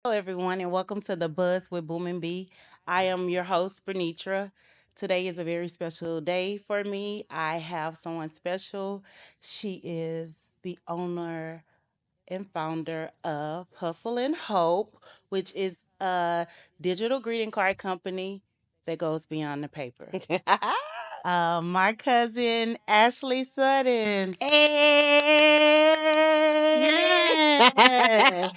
Hello, everyone, and welcome to the Buzz with Boom and B. I am your host, Bernitra. Today is a very special day for me. I have someone special. She is the owner and founder of Hustle and Hope, which is a digital greeting card company that goes beyond the paper. My cousin, Ashley Sutton. Hey! Yes.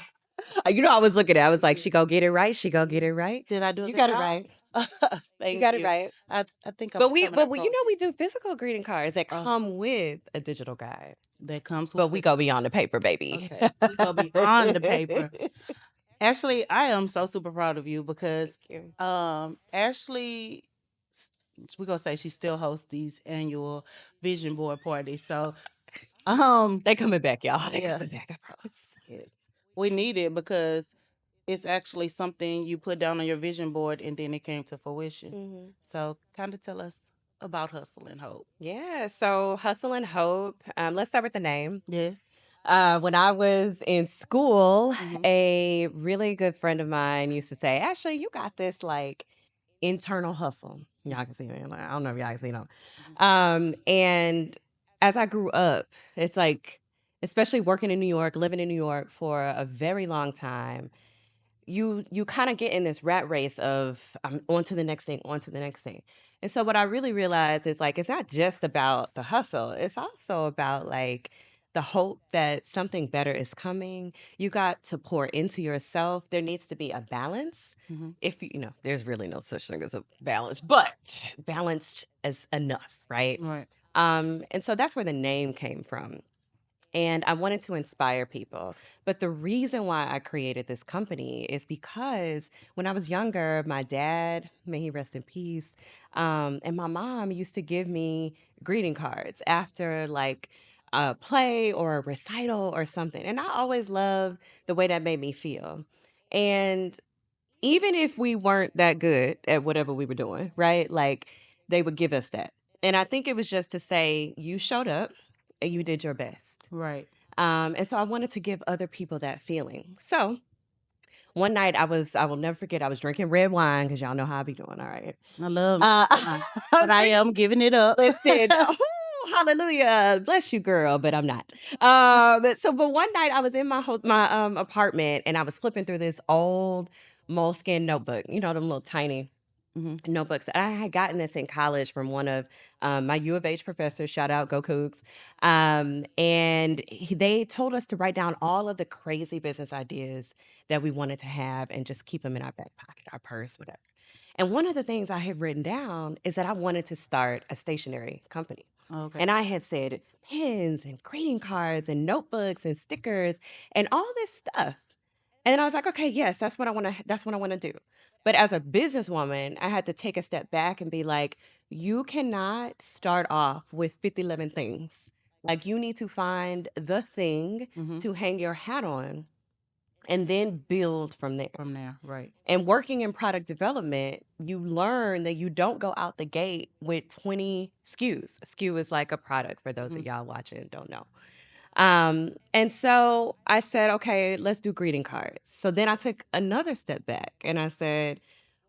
I was looking at it. I was like, she gonna get it right. She gonna get it right. Did I do a You good got it job? right. You Thank got it you. right. I think I'm But we, becoming a but we, pro. we do physical greeting cards that Oh, come with a digital guide. that comes with But we the go beyond the paper, baby. okay. We go beyond the paper. Ashley, I am so super proud of you because Thank you. Ashley we're gonna say she still hosts these annual vision board parties. So They coming back, y'all. They yeah, coming back. I promise. yes. We need it because it's actually something you put down on your vision board and then it came to fruition. hmm So kind of tell us about Hustle and Hope. Yeah. So hustle and hope. Let's start with the name. Yes. When I was in school, Mm-hmm. a really good friend of mine used to say, Ashley, you got this like internal hustle. Y'all can see me. I don't know if y'all can see them. And as I grew up, it's like, especially working in New York, living in New York for a very long time, you kind of get in this rat race of I'm on to the next thing, on to the next thing. And so what I really realized is like it's not just about the hustle. It's also about like the hope that something better is coming. You got to pour into yourself. There needs to be a balance. Mm-hmm. If there's really no such thing as a balance, but balanced is enough, right? Right. And so that's where the name came from. And I wanted to inspire people. But the reason why I created this company is because when I was younger, my dad, may he rest in peace, and my mom used to give me greeting cards after like a play or a recital or something. And I always loved the way that made me feel. And even if we weren't that good at whatever we were doing, right? Like they would give us that. And I think it was just to say, you showed up and you did your best. Right. And so I wanted to give other people that feeling. So one night I will never forget, I was drinking red wine because y'all know how I be doing. All right. I love I but was I drinking, am giving it up. listen, hallelujah. Bless you, girl, but I'm not. But one night I was in my apartment and I was flipping through this old moleskin notebook, them little tiny Hmm. notebooks. I had gotten this in college from one of my U of H professors. Shout out, go Cougs. And they told us to write down all of the crazy business ideas that we wanted to have and just keep them in our back pocket, our purse, whatever. And one of the things I had written down is that I wanted to start a stationery company. Okay. And I had said pens and greeting cards and notebooks and stickers and all this stuff. And I was like, okay, yes, that's what I want to do. But as a businesswoman, I had to take a step back and be like, you cannot start off with 50 things. Like you need to find the thing Hmm. to hang your hat on and then build from there. From there, right. And working in product development, you learn that you don't go out the gate with 20 SKUs. A SKU is like a product for those Hmm. of y'all watching and don't know. And so I said, okay, let's do greeting cards. So then I took another step back and I said,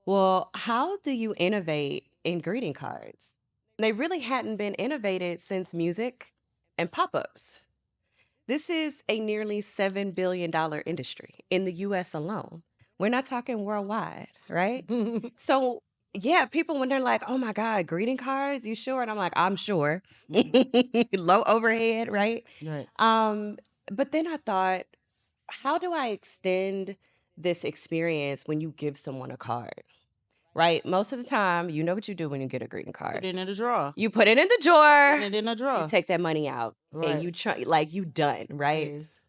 well, how do you innovate in greeting cards? They really hadn't been innovated since music and pop ups. This is a nearly $7 billion industry in the US alone. We're not talking worldwide, right? So, yeah, people, when they're like, oh my God, greeting cards, you sure? And I'm like, I'm sure. Low overhead, right? Right. Um, but then I thought, how do I extend this experience when you give someone a card? Right? Most of the time, you know what you do when you get a greeting Put card. it in the drawer. You put it in the Put drawer, it in the you drawer. take that money out, and Right. you try like you done, right? Yes.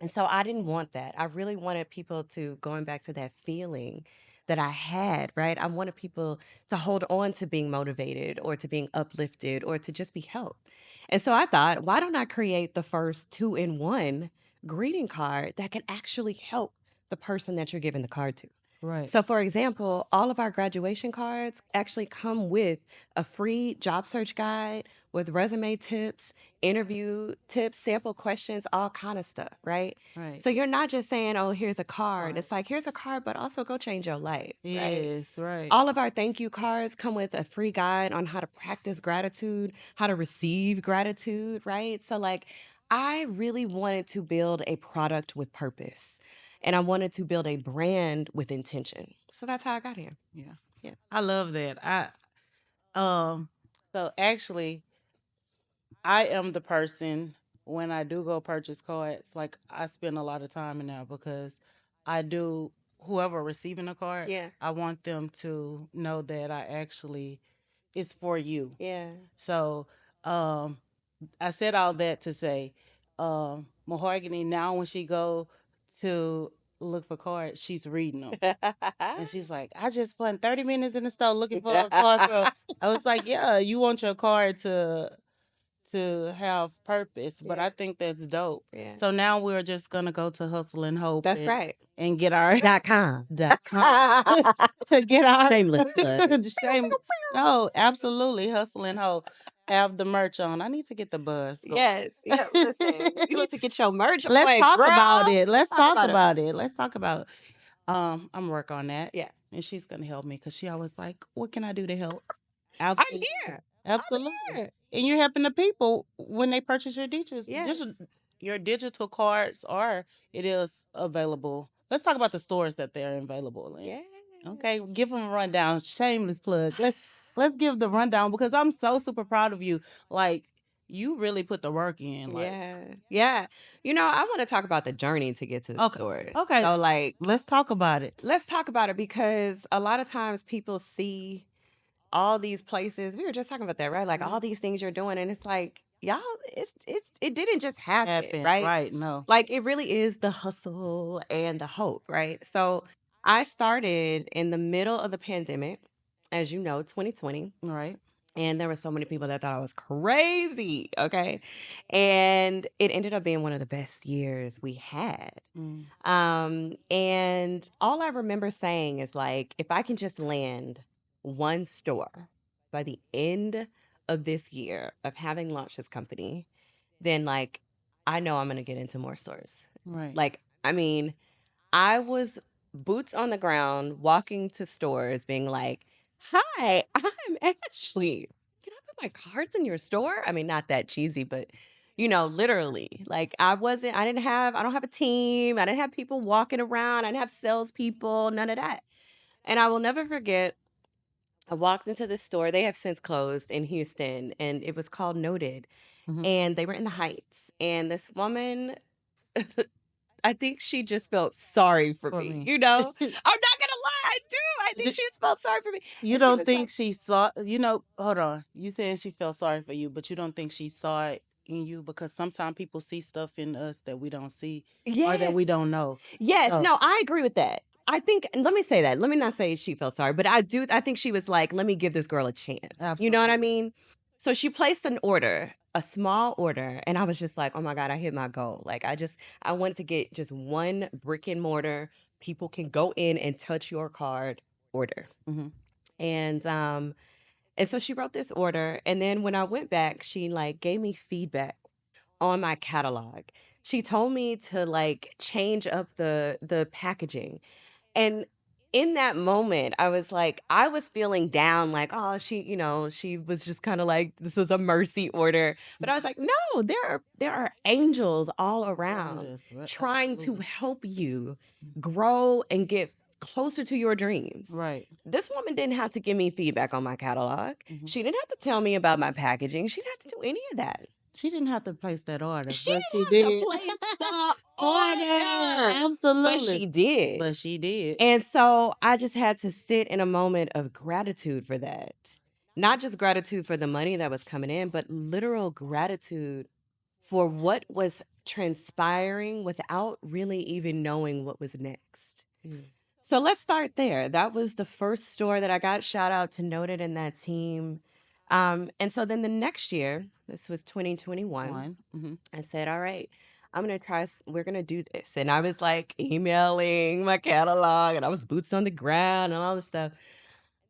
And so I didn't want that. I really wanted people to going back to that feeling that I had, right? I wanted people to hold on to being motivated or to being uplifted or to just be helped. And so I thought, why don't I create the first two-in-one greeting card that can actually help the person that you're giving the card to? Right. So, for example, all of our graduation cards actually come with a free job search guide with resume tips, interview tips, sample questions, all kind of stuff, right? Right. So you're not just saying, "Oh, here's a card." Right. It's like, "Here's a card, but also go change your life," right? Yes. Right. All of our thank you cards come with a free guide on how to practice gratitude, how to receive gratitude, right? So, like, I really wanted to build a product with purpose and I wanted to build a brand with intention. So that's how I got here. Yeah. Yeah. I love that. Um so actually I am the person when I do go purchase cards, like I spend a lot of time in there because I do whoever receiving a card, Yeah. I want them to know that I actually it's for you. Yeah. So um I said all that to say, Mahogany now when she go to look for cards, she's reading them. And she's like, I just spent 30 minutes in the store looking for a card for. I was like, yeah, you want your card to have purpose, but Yeah. I think that's dope. Yeah. So now we're just gonna go to Hustle and Hope That's right. and get our .com. .com to get our Shameless plug. shame. No, absolutely Hustle and Hope. Have the merch on. I need to get the buzz going. Yes. Yeah. Listen, you need to get your merch Let's on, talk girl. about it. Let's Talk talk about it. about it. Let's talk about. I'm gonna work on that. Yeah. And she's gonna help me because she always like, what can I do to help? I'm Absolutely. here. I'm Absolutely. here. And you're helping the people when they purchase your Yes. your digital cards are it is available. Let's talk about the stores that they're available in. Yeah. Okay, give them a rundown. Shameless plug. Let's give the rundown because I'm so super proud of you. Like you really put the work in. Like Yeah. Yeah. You know, I want to talk about the journey to get to the okay, stores. okay. So, like, Let's talk about it. let's talk about it because a lot of times people see all these places. We were just talking about that, right? Like all these things you're doing, and it's like, y'all, it didn't just happen, Happen right? right? No. Like it really is the hustle and the hope, right? So I started in the middle of the pandemic, as you know, 2020. Right. And there were so many people that thought I was crazy. Okay. And it ended up being one of the best years we had. Mm. And all I remember saying is like, if I can just land one store by the end of this year of having launched this company, then like I know I'm gonna get into more stores. Right. Like, I mean, I was boots on the ground, walking to stores, being like, "Hi, I'm Ashley. Can I put my cards in your store?" I mean, not that cheesy, but literally, like I don't have a team. I didn't have people walking around. I didn't have salespeople, none of that. And I will never forget. I walked into this store. They have since closed in Houston, and it was called Noted. Mhm. And they were in the Heights. And this woman I think she just felt sorry for For me. me. I'm not gonna lie, I do. I think D- she just felt sorry for me. You And she don't was like, think she saw, hold on. You saying she felt sorry for you, but you don't think she saw it in you because sometimes people see stuff in us that we don't see or that yes, we don't know. yes, So, no, I agree with that. I think, and let me say that. Let me not say she felt sorry, but I think she was like, let me give this girl a chance. You know what I absolutely. mean? So she placed an order, a small order, and I was just like, oh my God, I hit my goal. Like, I wanted to get just one brick and mortar. People can go in and touch your card order. Hmm. And so she wrote this order, and then when I went back, she like gave me feedback on my catalog. She told me to like change up the packaging. And in that moment, I was like, I was feeling down, like, oh, she was just kind of like, this was a mercy order. But I was like, no, there are angels all Around around us, right? trying to Absolutely. help you grow and get closer to your dreams. Right. This woman didn't have to give me feedback on my catalog. Hmm. She didn't have to tell me about my packaging. She didn't have to do any of that. She didn't have to place that order, She but she didn't have to did. place the Order. order, but Absolutely. she did. But she did. And so I just had to sit in a moment of gratitude for that. Not just gratitude for the money that was coming in, but literal gratitude for what was transpiring without really even knowing what was next. Yeah. So let's start there. That was the first store that I got. Shout out to Noted and that team. And so then the next year, this was 2021, One. Hmm. I said, all right, we're going to do this. And I was like emailing my catalog and I was boots on the ground and all this stuff.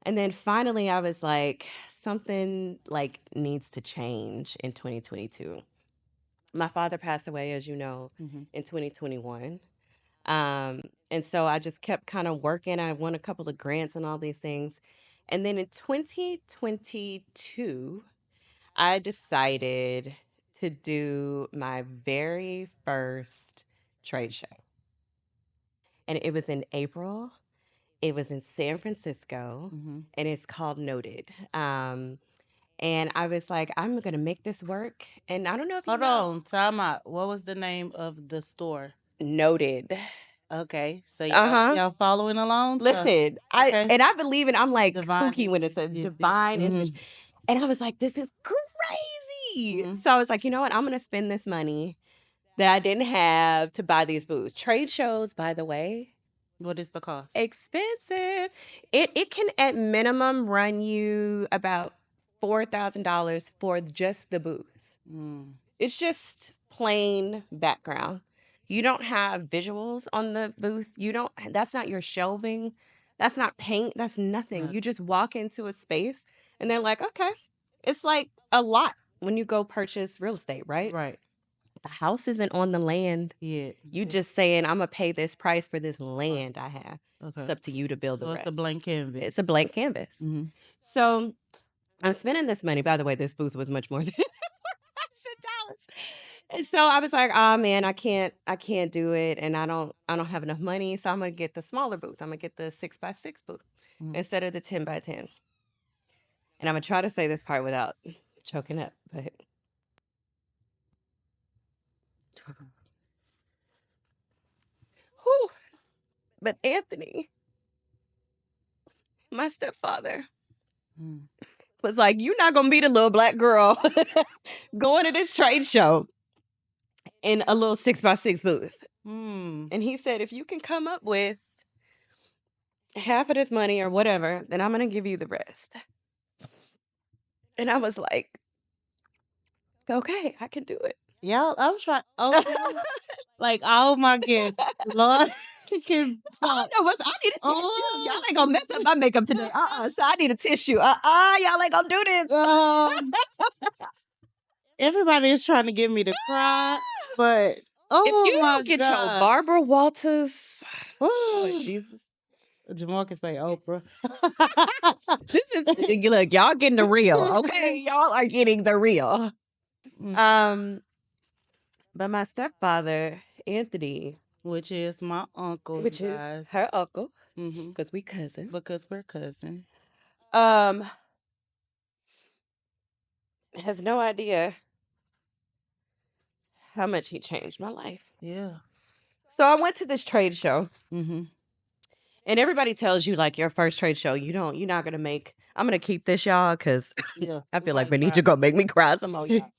And then finally I was like, something like needs to change in 2022. My father passed away, as you know, Mhm. in 2021. And so I just kept kind of working. I won a couple of grants and all these things. And then in 2022, I decided to do my very first trade show. And it was in April. It was in San Francisco, Mhm. and it's called Noted. And I was like, I'm going to make this work. And I don't know if you Hold know, on, time out. What was the name of the store? Noted. Okay, so Uh huh. y'all following along? So Listen, okay, I believe it. I'm like divine kooky when it's a is this? divine Mm-hmm. intuition. And I was like, this is crazy. Mm-hmm. So I was like, you know what? I'm going to spend this money that I didn't have to buy these booths. Trade shows, by the way, What is the cost? expensive. It can at minimum run you about $4,000 for just the booth. Mm, It's just plain background. You don't have visuals on the booth. You don't That's not your shelving. That's not paint. That's nothing. not You just walk into a space and they're like, "Okay." It's like a lot when you go purchase real estate, right? right. The house isn't on the land. Yeah. You just saying, "I'm gonna pay this price for this Right. land I have." It's Okay. up to you to build the So it's a rest. blank canvas. It's a blank canvas. Mm-hmm. So I'm spending this money. By the way, this booth was much more than $1,000. And so I was like, "Oh man, I can't do it, and I don't have enough money. So I'm gonna get the smaller booth. I'm gonna get the 6x6 booth Mm-hmm. instead of the 10x10." And I'm gonna try to say this part without choking up, but whew. But Anthony, my stepfather, Mm. was like, "You're not gonna be the little black girl going to this trade show in a little 6x6 booth." Mm. And he said, "If you can come up with half of this money or whatever, then I'm gonna give you the rest." And I was like, "Okay, I can do it." Y'all, I'm trying. Okay, like all my guests, Lord, can I pop. know what's. I need a tissue. Y'all Oh, ain't gonna mess up my makeup today. So I need a tissue. Y'all ain't gonna do this. everybody is trying to get me to cry, but If oh you my don't get your god. Barbara Walters, oh Jesus, Jamal can say Oprah. this is look. Y'all getting the real, okay? Y'all are getting the real. Mm, Um, but my stepfather, Anthony, which is my uncle, you which is guys. her uncle, Mm-hmm. because we cousins. Because we're cousins. Um, has no idea how much he changed my life. Yeah. So I went to this trade show, Mm-hmm. and everybody tells you like your first trade show, you're not gonna make. I'm gonna keep this, y'all, because Yeah. I We feel like gotta cry. Benita gonna make me cry some more, y'all.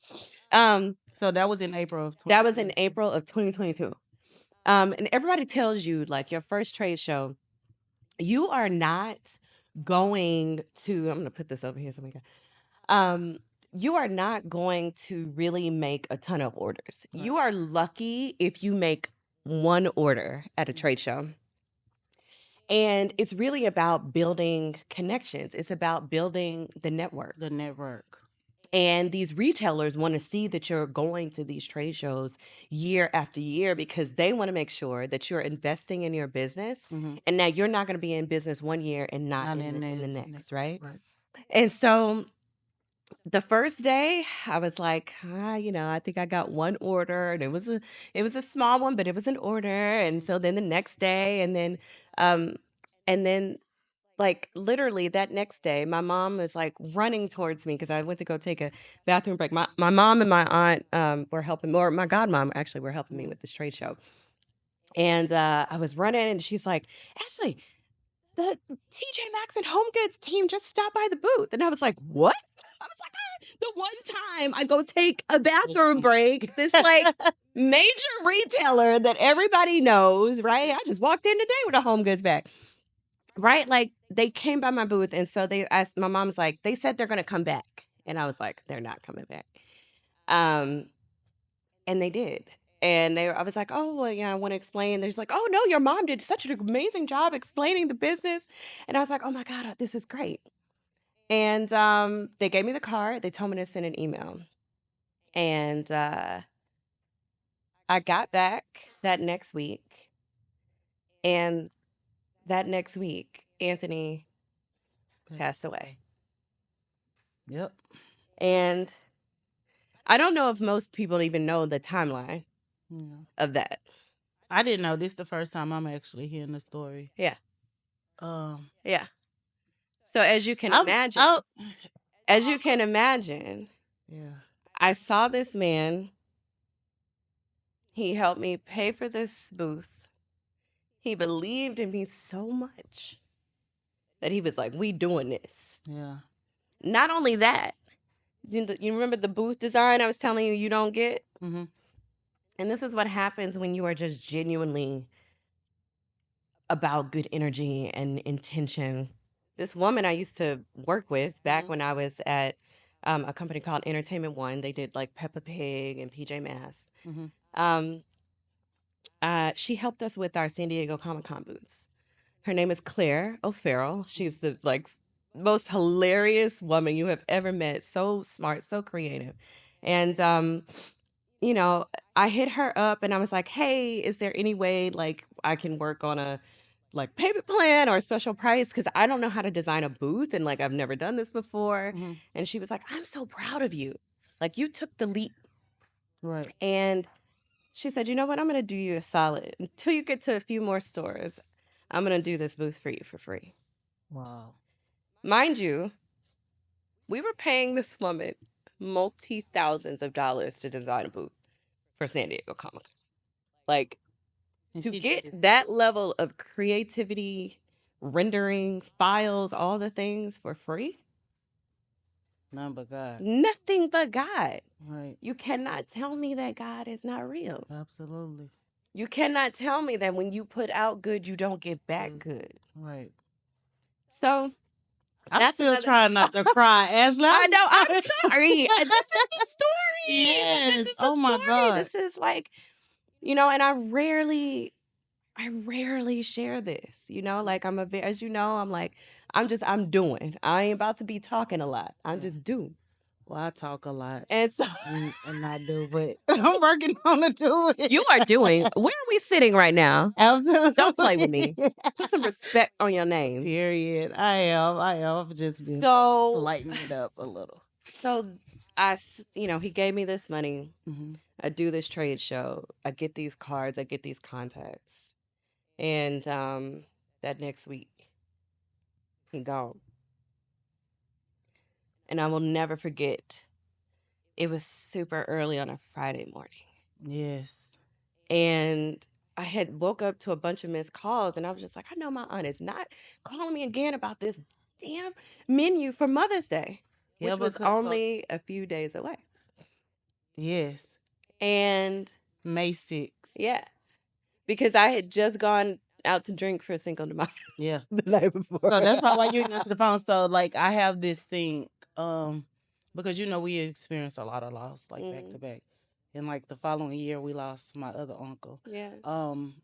Um, So that was in April of that was in 2020. April of 2022. And everybody tells you like your first trade show, you are not going to. I'm gonna put this over here so we can. Um, you are not going to really make a ton of orders. Right. You are lucky if you make one order at a trade show. And it's really about building connections. It's about building the network. The network. And these retailers want to see that you're going to these trade shows year after year because they want to make sure that you're investing in your business. Mm-hmm. And now you're not going to be in business one year and not Not in the this next, right? right. And so the first day I was like, I think I got one order and it was a small one, but it was an order. And so then the next day um and then like literally that next day, my mom was like running towards me because I went to go take a bathroom break. My mom and my aunt were helping, or my godmom actually were helping me with this trade show. And I was running and she's like, "Ashley, the TJ Maxx and Home Goods team just stopped by the booth." And I was like, "What?" I was like, the one time I go take a bathroom break, this like major retailer that everybody knows, right? I just walked in today with a Home Goods bag. Right? Like they came by my booth and so they asked my mom's like, they said they're gonna come back. And I was like, they're not coming back. Um, and they did. And I was like, oh, well, yeah, I want to explain. They're just like, oh, no, your mom did such an amazing job explaining the business. And I was like, oh my God, this is great. And they gave me the card. They told me to send an email. And I got back that next week. And that next week, Anthony passed away. Yep. And I don't know if most people even know the timeline Yeah. of that. I didn't know this the first time I'm actually hearing the story. Yeah. Um, Yeah. So as you can I'm, imagine, I, yeah. I saw this man. He helped me pay for this booth. He believed in me so much that he was like, we doing this. Yeah. Not only that, you remember the booth design I was telling you don't get? Mm-hmm. And this is what happens when you are just genuinely about good energy and intention. This woman I used to work with back when I was at a company called Entertainment One, they did like Peppa Pig and PJ Masks. Mm-hmm. She helped us with our San Diego Comic Con booths. Her name is Claire O'Farrell. She's the most hilarious woman you have ever met. So smart, so creative. And you know, I hit her up and I was like, "Hey, is there any way like I can work on a like payment plan or a special price because I don't know how to design a booth and like I've never done this before." Mm-hmm. And she was like, "I'm so proud of you. Like you took the leap." Right. And she said, "You know what? I'm going to do you a solid. Until you get to a few more stores, I'm going to do this booth for you for free." Wow. Mind you, we were paying this woman multi-thousands of dollars to design a booth for San Diego Comic Con. Like, And to she get did it. that level of creativity, rendering, files, all the things for free, None but God. nothing but God. Right. You cannot tell me that God is not real. Absolutely. You cannot tell me that when you put out good, you don't get back good. Right. So I'm that's still another. trying not to cry, Ashley. I know. I'm sorry. This is the story. Yes. This is the Oh my story. God. This is like, you know, and I rarely share this. You know, like as you know, I'm like, I'm doing. I ain't about to be talking a lot. I'm Yeah. just doing. Well, I talk a lot And so and I do, but I'm working on to do it. you are doing. Where are we sitting right now? Absolutely. Don't play with me. Put some respect on your name. Period. I am. I've just been So lighten it up a little. So he gave me this money. Mm-hmm. I do this trade show. I get these cards. I get these contacts. And that next week, he gone. And I will never forget. It was super early on a Friday morning. Yes. And I had woke up to a bunch of missed calls. And I was just like, I know my aunt is not calling me again about this damn menu for Mother's Day, Yeah, which was because only a few days away. yes. And May 6th. yeah, because I had just gone out to drink for Cinco de Mayo Yeah. the night before. So that's probably why you didn't answer the phone. So like I have this thing, because we experienced a lot of loss like back to back. And like the following year we lost my other uncle. Yeah.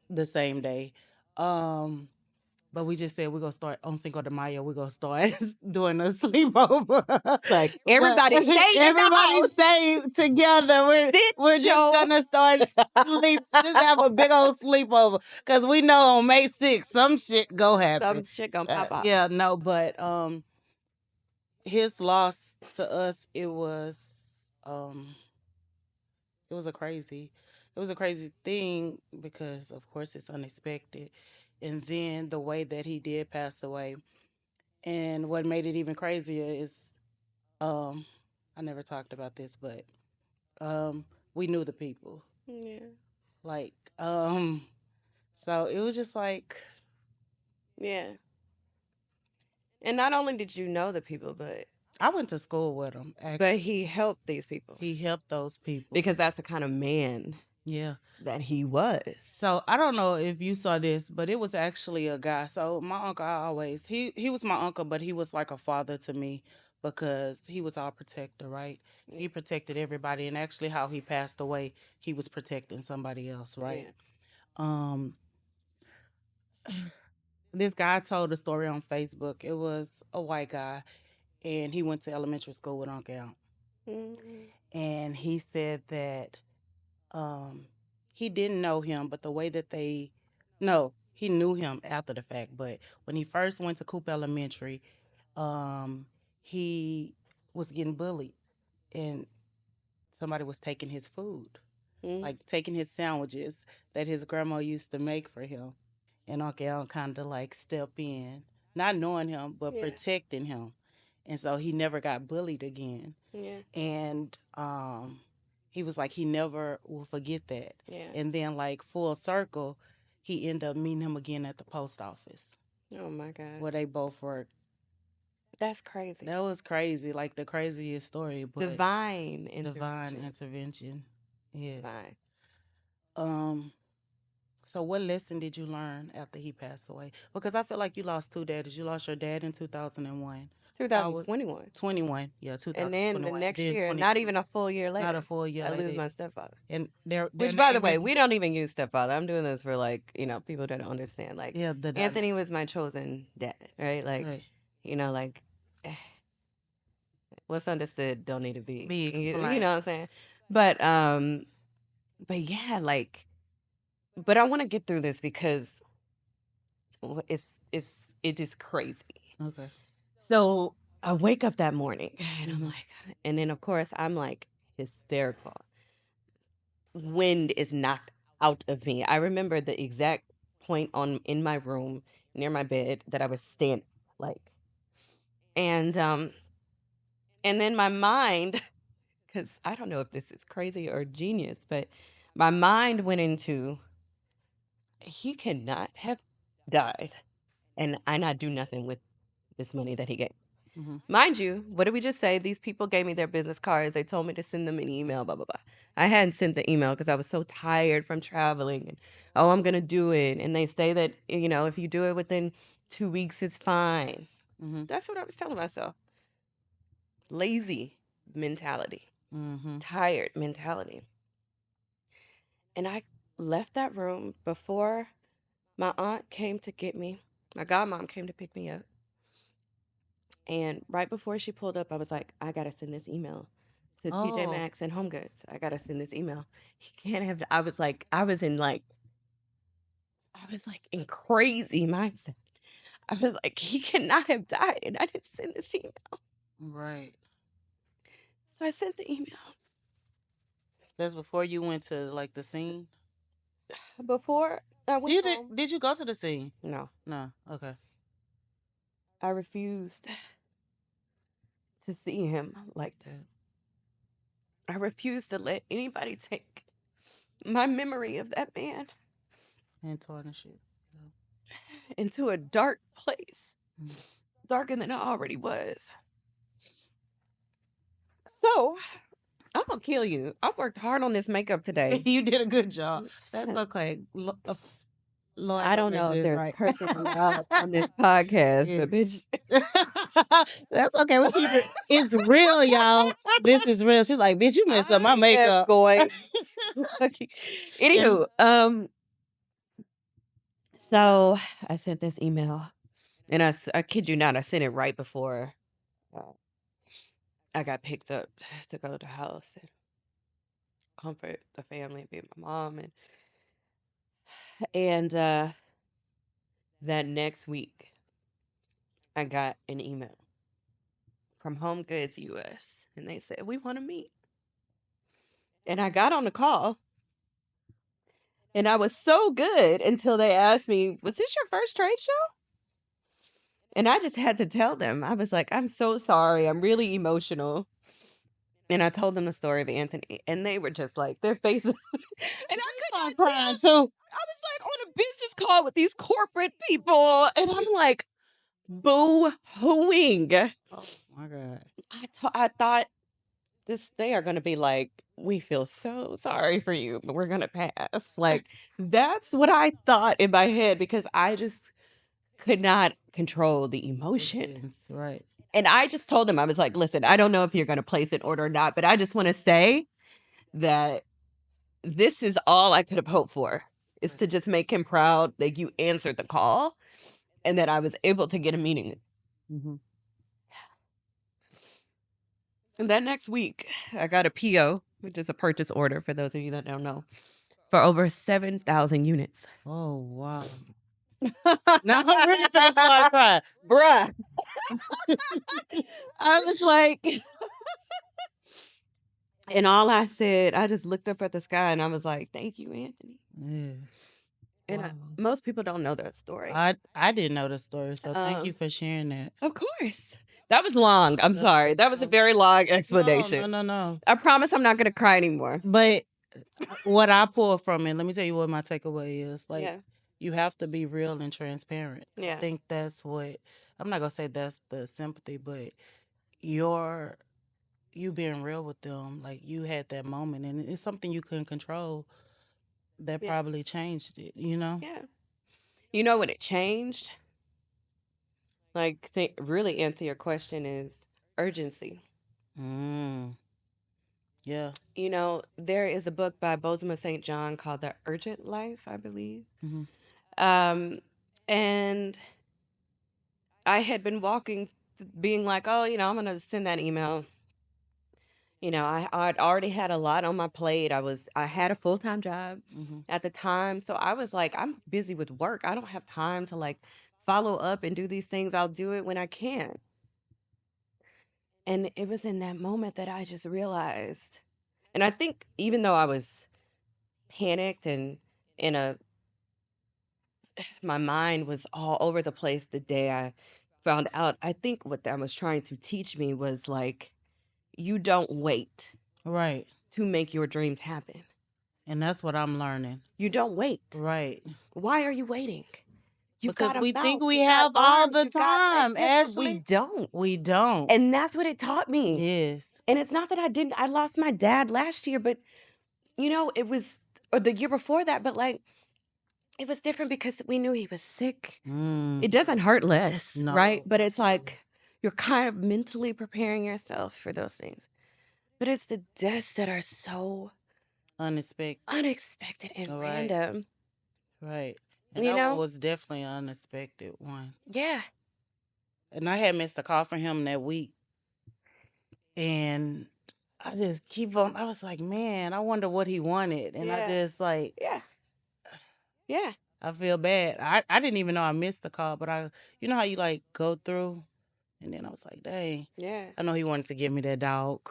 The same day. But we just said we're gonna start on Cinco de Mayo. We're gonna start doing a sleepover. Like everybody stay in everybody the house. stay together. We're just gonna start sleep. Just have a big old sleepover because we know on May 6th some shit go happen. Some shit gonna pop up. Yeah, no, but his loss to us it was a crazy thing because of course it's unexpected, and then the way that he did pass away, and what made it even crazier is I never talked about this, but we knew the people, Yeah. like so it was just like Yeah. And not only did you know the people, but I went to school with him, actually. but he helped these people He helped those people because that's the kind of man yeah that he was. So I don't know if you saw this, but it was actually a guy. So my uncle, he was my uncle, but he was like a father to me because he was our protector, right? He Yeah. protected everybody, and actually, how he passed away, he was protecting somebody else, right? Yeah. Um, this guy told a story on Facebook. It was a white guy, and he went to elementary school with Uncle Al. Mm, And he said that um, he didn't know him, but the way that they, no, he knew him after the fact. But when he first went to Coop Elementary, um, he was getting bullied, and somebody was taking his food, mm, like taking his sandwiches that his grandma used to make for him. And Uncle Al kind of like step in, not knowing him, but yeah. protecting him. And so he never got bullied again. Yeah. And he was like, he never will forget that. Yeah. And then, like, full circle, he ended up meeting him again at the post office Oh my God. where they both worked. That's crazy. That was crazy, like the craziest story, but Divine divine intervention. intervention. Yes. Divine. Um, So, what lesson did you learn after he passed away? Because I feel like you lost two daddies. You lost your dad in 2001. How was 2021. 21? Yeah, And then the 2021. next Then year, not 22. even a full year Not a later, full year I lose later. my stepfather. And their Which, by the name way, is, we don't even use stepfather. I'm doing this for like, people that don't understand. Like, yeah, Anthony was my chosen dad, right? Like, right. like, what's understood don't need to be, Be you explained. know what I'm saying? But yeah, like, but I want to get through this because it is crazy. Okay. So I wake up that morning and I'm Mm-hmm. like, and then of course I'm like hysterical. Wind is knocked out of me. I remember the exact point on in my room near my bed that I was standing like, and um, and then my mind, because I don't know if this is crazy or genius, but my mind went into he cannot have died and I not do nothing with this money that he gave. Mm-hmm. Mind you, what did we just say? These people gave me their business cards. They told me to send them an email, blah, blah, blah. I hadn't sent the email because I was so tired from traveling. And, oh, I'm going to do it. And they say that, if you do it within 2 weeks, it's fine. Mm-hmm. That's what I was telling myself. Lazy mentality, Mm-hmm. tired mentality. And I left that room before my aunt came to get me. My godmom came to pick me up. And right before she pulled up, I was like, I gotta send this email to TJ Oh, Maxx and Home Goods. I gotta send this email. He can't have. I was like in crazy mindset. I was like, he cannot have died, and I didn't send this email. right. So I sent the email That's before you went to like the scene. before I went You did? home. Did you go to the scene? No, No. Okay. I refused to see him like that. I refused to let anybody take my memory of that man And tarnish it. into a dark place, Mm. darker than I already was. So I'm gonna kill you. I worked hard on this makeup today. You did a good job. That's okay. Lord, I gonna don't make know sure if it's there's right. cursing allowed on this podcast, Yeah. but bitch, That's okay. We keep it. It's real, y'all. This is real. She's like, bitch, you messed up my I am makeup. going. Okay. And Anywho, so I sent this email, and I kid you not, I sent it right before uh, I got picked up to go to the house and comfort the family, be with my mom, and that next week I got an email from Home Goods US, and they said we want to meet. And I got on the call, and I was so good until they asked me, "Was this your first trade show?" And I just had to tell them. I was like, "I'm so sorry. I'm really emotional." And I told them the story of Anthony, and they were just like, their faces. And I could I'm not crying tell. too. I was like on a business call with these corporate people, and I'm like, boo hooing. Oh my God. I thought they are going to be like, we feel so sorry for you, but we're going to pass. Like, that's what I thought in my head because I just could not control the emotion. Emotions, right. And I just told him, I was like, listen, I don't know if you're going to place an order or not, but I just want to say that this is all I could have hoped for, is to just make him proud that you answered the call and that I was able to get a meeting. Mhm. And that next week, I got a PO, which is a purchase order for those of you that don't know, for over 7,000 units. Oh wow. Now I'm really gonna start crying. Bruh. I was like, and all I said, I just looked up at the sky and I was like, thank you, Anthony. Yeah. And Wow. most people don't know that story. I didn't know the story, so thank you for sharing that. Of course. That was long. I'm sorry. That was a very long explanation. No. I promise I'm not going to cry anymore. But what I pull from it, let me tell you what my takeaway is. Like, Yeah. you have to be real and transparent. I Yeah. think that's what, I'm not gonna say that's the sympathy, but you being real with them, like you had that moment, and it's something you couldn't control that Yeah. probably changed it. You know? Yeah. You know what it changed? Like, to really answer your question is urgency. Mm. Yeah. You know, there is a book by Bozoma St. John called The Urgent Life, I believe. Mhm. And I had been walking, being like, oh, you know, I'm going to send that email. You know, I'd already had a lot on my plate. I had a full-time job Mhm. at the time. So I was like, I'm busy with work. I don't have time to like follow up and do these things. I'll do it when I can. And it was in that moment that I just realized. And I think even though I was panicked and in a my mind was all over the place the day I found out, I think what that was trying to teach me was like, you don't wait Right. to make your dreams happen. And that's what I'm learning. You don't wait. Right. Why are you waiting? You've Because got a we mouth, think we you've got have all arms, the you've got time, legs. Yes, but we Ashley. don't. We don't. And that's what it taught me. Yes. And it's not that I lost my dad last year, but you know, it was, or the year before that, but like, it was different because we knew he was sick. It doesn't hurt less, No. right? But it's like you're kind of mentally preparing yourself for those things. But it's the deaths that are so unexpected and Right. random. Right. And You that know? one was definitely an unexpected one. Yeah. And I had missed a call from him that week. And I just keep on, I was like, man, I wonder what he wanted. And I just like, Yeah. Yeah. I feel bad. I didn't even know I missed the call, but you know how you like go through? And then I was like, dang. Yeah. I know he wanted to give me that dog.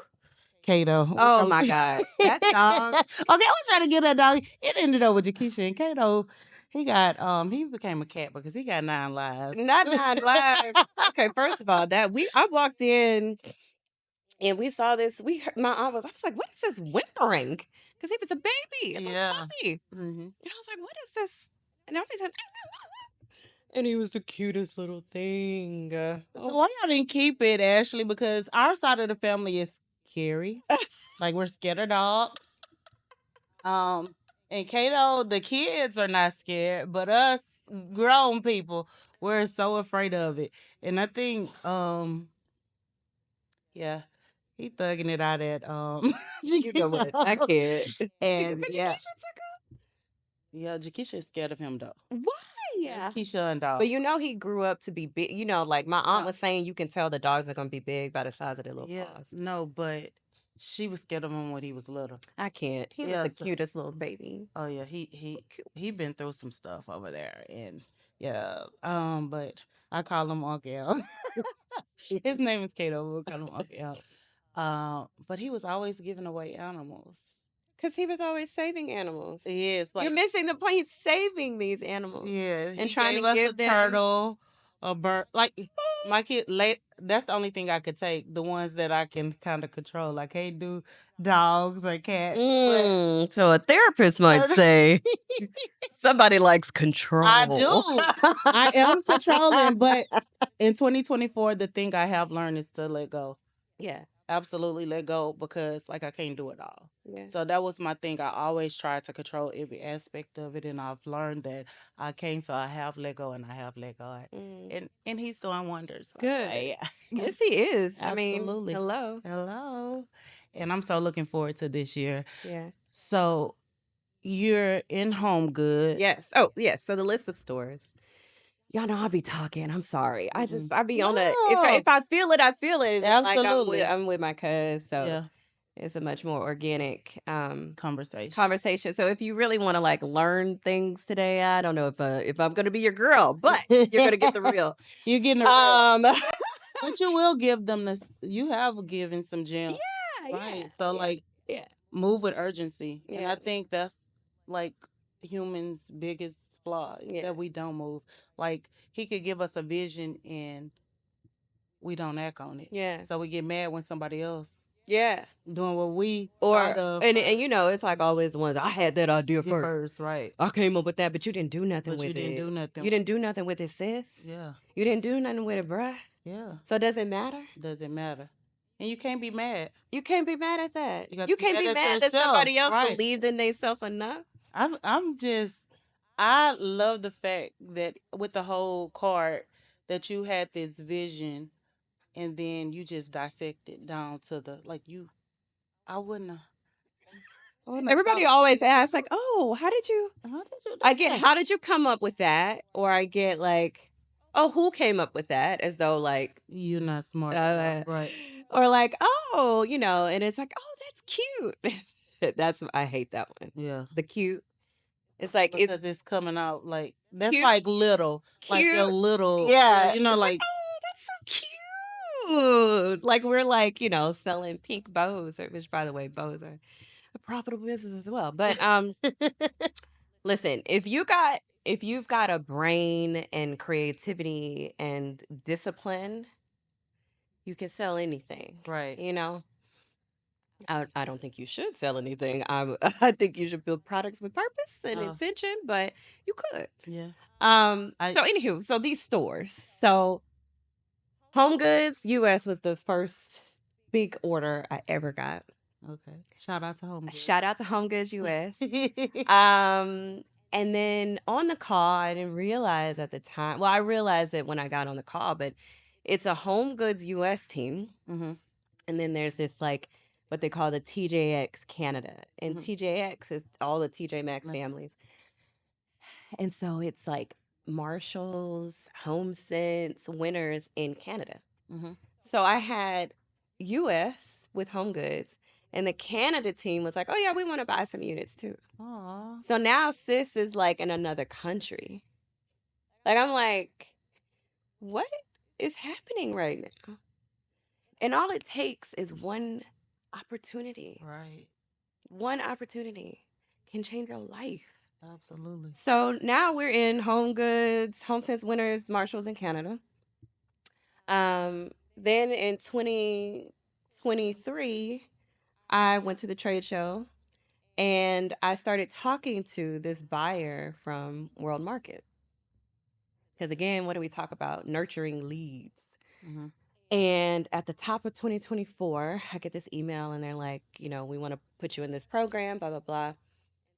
Kato. Oh my God. That dog. Okay, I was trying to get that dog. It ended up with Jakisha and Kato. He became a cat because he got 9 lives. Not 9 lives. Okay, first of all, I walked in and we saw this. My aunt I was like, what is this whimpering? Because he was a baby, a little puppy. Mm-hmm. And I was like, what is this? And I said, and he was the cutest little thing. So why y'all didn't keep it, Ashley? Because our side of the family is scary. Like we're scared of dogs. And Kato, the kids are not scared, but us grown people, we're so afraid of it. And I think, yeah, he thugging it out at You know what? I can't. And yeah. Yeah, Jakisha's scared of him though. Why? Yeah. Keisha and dog. But you know he grew up to be big. You know, like my aunt was saying, you can tell the dogs are gonna be big by the size of their little paws. No, but she was scared of him when he was little. I can't. He was the cutest little baby. Oh yeah, he been through some stuff over there, and yeah. But I call him Uncle Al. His name is Kato. We'll call him Uncle Al. But he was always giving away animals. Because he was always saving animals. Yes, you're missing the point. He's saving these animals. Yeah, and trying to give them turtle, a bird. Like my kid, that's the only thing I could take. The ones that I can kind of control. I can't do dogs or cats. So a therapist might say somebody likes control. I do. I am controlling, but in 2024, the thing I have learned is to let go. Yeah. absolutely let go because like I can't do it all. Yeah. So that was my thing. I always tried to control every aspect of it, and I've learned that I can't. So I have let go, and I have let God, Mm. and He's doing wonders. By the Good. way. Yes, he is. I mean, Absolutely. hello. Hello. And I'm so looking forward to this year. Yeah. So you're in Home Goods. Yes. Oh, yes. So the list of stores. Y'all know I be talking. I'm sorry. I be on a No. if I feel it, I feel it. And it's like Absolutely. I'm with my cuz, so Yeah. it's a much more organic Conversation. conversation. So if you really want to like learn things today, I don't know if I'm going to be your girl, but you're going to get the real. You're getting the real. Um But you will give them this. You have given some gems, yeah, right? So yeah. like, Yeah. move with urgency, and I Yeah. think that's like humans' biggest flaw is Yeah. that we don't move. Like he could give us a vision and we don't act on it. Yeah. So we get mad when somebody else Yeah. doing what we Or thought of and you know, it's like always the ones I had that idea get first. first, right? I came up with that, but you didn't do nothing But you with didn't it. do nothing. You didn't do nothing with it, sis. Yeah, You didn't do nothing with it, bruh. yeah. So does it matter? Doesn't matter, and you can't be mad. You can't be mad at that. You got You to be can't mad be at mad that yourself, somebody else right? believed in themselves enough. I'm just I love the fact that with the whole card that you had this vision and then you just dissect it down to the like you I wouldn't have Everybody thought always asks, like, "Oh, how did you?" how did you do I get, that? "How did you come up with that?" Or I get like, "Oh, who came up with that?" As though like, You're not smart enough, uh, right? or like, "Oh, you know," and it's like, "Oh, that's cute." That's I hate that one. Yeah. The cute. It's like it's Because it's coming out like that's cute, like little. Like your cute. little Yeah, you know, it's like, like oh, that's so cute. Like we're like, you know, selling pink bows, which by the way, bows are a profitable business as well. But listen, if you've got a brain and creativity and discipline, you can sell anything. right. You know, I don't think you should sell anything. I think you should build products with purpose and Oh, intention, but you could. yeah. So I anywho, so these stores. So Home Goods US was the first big order I ever got. okay. Shout out to Home Shout out to Home Goods Goods. US. And then on the call, I didn't realize at the time. Well, I realized it when I got on the call, but it's a Home Goods US team. Mm-hmm. And then there's this like what they call the TJX Canada. And Mhm. TJX is all the TJ Maxx Like- families. And so it's like Marshalls, HomeSense, Winners in Canada. Mm-hmm. So I had US with Home Goods, and the Canada team was like, "Oh yeah, we want to buy some units too." Aw. So now sis is like in another country. Like I'm like, what is happening right now? And all it takes is one opportunity. Right. One opportunity can change your life. Absolutely. So now we're in Home Goods, HomeSense Winners, Marshalls in Canada. Then in 2023, I went to the trade show and I started talking to this buyer from World Market. Because again, what do we talk about? Nurturing leads. Mm-hmm. And at the top of 2024, I get this email and they're like, you know, we want to put you in this program, blah, blah, blah.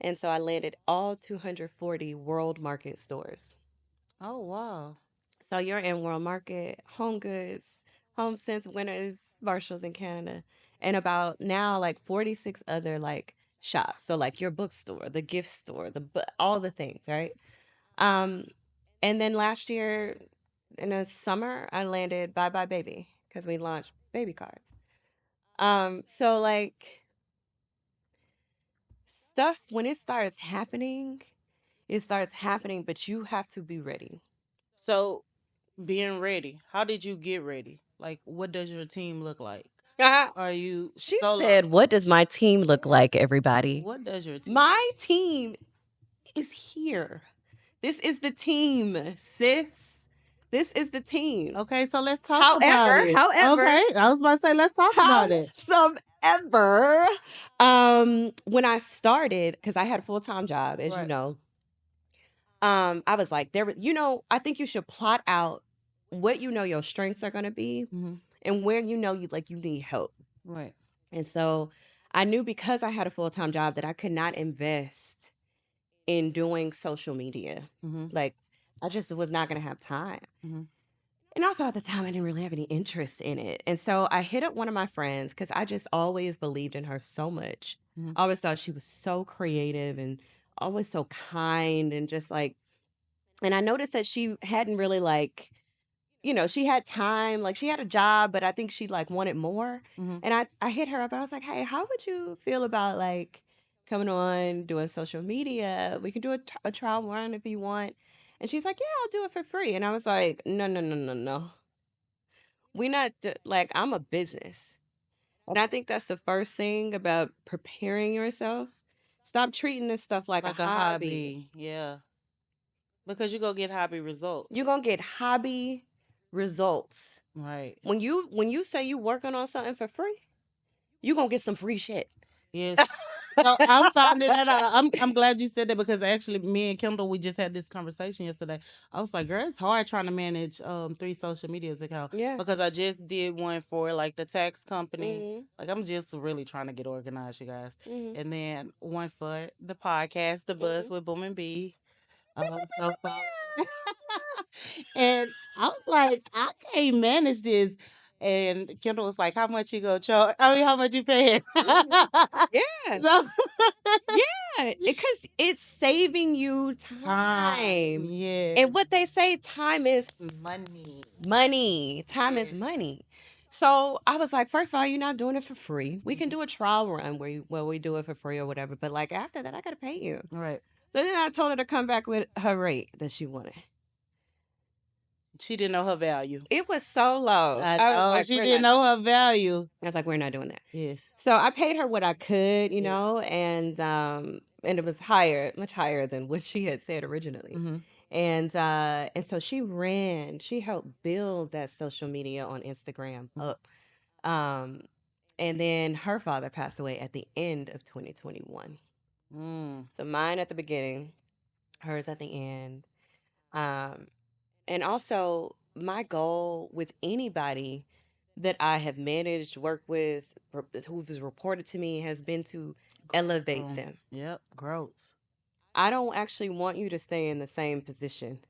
And so I landed all 240 World Market stores. Oh wow. So you're in World Market, Home Goods, HomeSense, Winners, Marshalls in Canada, and about now like 46 other like shops. So like your bookstore, the gift store, all the things, right? Um, and then last year in the summer, I landed Bye Bye Baby because we launched baby cards. So like stuff when it starts happening, but you have to be ready. So being ready, how did you get ready? Like what does your team look like? Are you She solo? said, "What does my team look like, everybody?" What does your team My team is here. This is the team, sis. This is the team. Okay, so let's talk about However, it. however, Okay, I was about to say let's talk about it. howsoever, when I started, because I had a full-time job, as you Right. know, I was like, you know, I think you should plot out what you know your strengths are going to be Mm-hmm. and where you know you need help. Right. And so I knew because I had a full-time job that I could not invest in doing social media. Mhm. Like, I just was not going to have time. Mhm. And also at the time, I didn't really have any interest in it. And so I hit up one of my friends because I just always believed in her so much. Mhm. I always thought she was so creative and always so kind and just like, and I noticed that she hadn't really like, she had time, like she had a job, but I think she like wanted more. Mhm. And I hit her up and I was like, hey, how would you feel about like coming on doing social media? We can do a trial run if you want. And she's like, yeah, I'll do it for free. And I was like, no, no, no, no, no. We not like I'm a business. And I think that's the first thing about preparing yourself. Stop treating this stuff like a Like a hobby. hobby. Yeah. Because you go get hobby results. You're gonna get hobby results. Right. When you say you working on something for free, you gonna get some free shit. Yes. So I'm finding that out. I'm glad you said that because actually me and Kendall we just had this conversation yesterday. I was like, girl, it's hard trying to manage 3 social medias account Yeah. because I just did one for like the tax company. Mm-hmm. Like I'm just really trying to get organized, you guys. Mm-hmm. And then one for the podcast, the buzz Mm-hmm. with Boom and B. So far. And I was like, I can't manage this. And Kendall was like, how much you go charge? I mean, how much you paying? Mm-hmm. Yeah. So Yeah. Because it's saving you time, time. yes. And what they say, time is Money. money. Time is Yes. money. So I was like, first of all, you're not doing it for free. We can Mhm. do a trial run where we do it for free or whatever. But like after that, I gotta pay you. Right. So then I told her to come back with her rate that she wanted. She didn't know her value. It was so low. I I was know like, she we're didn't not. know her value. I was like, we're not doing that. Yes. So I paid her what I could, Yes. and it was higher, much higher than what she had said originally. Mm-hmm. And so she helped build that social media on Instagram up. Um, and then her father passed away at the end of 2021. Mm. So mine at the beginning, hers at the end. Um, and also my goal with anybody that I have managed, worked with, who has reported to me has been to elevate them. Yep. Growth. I don't actually want you to stay in the same position.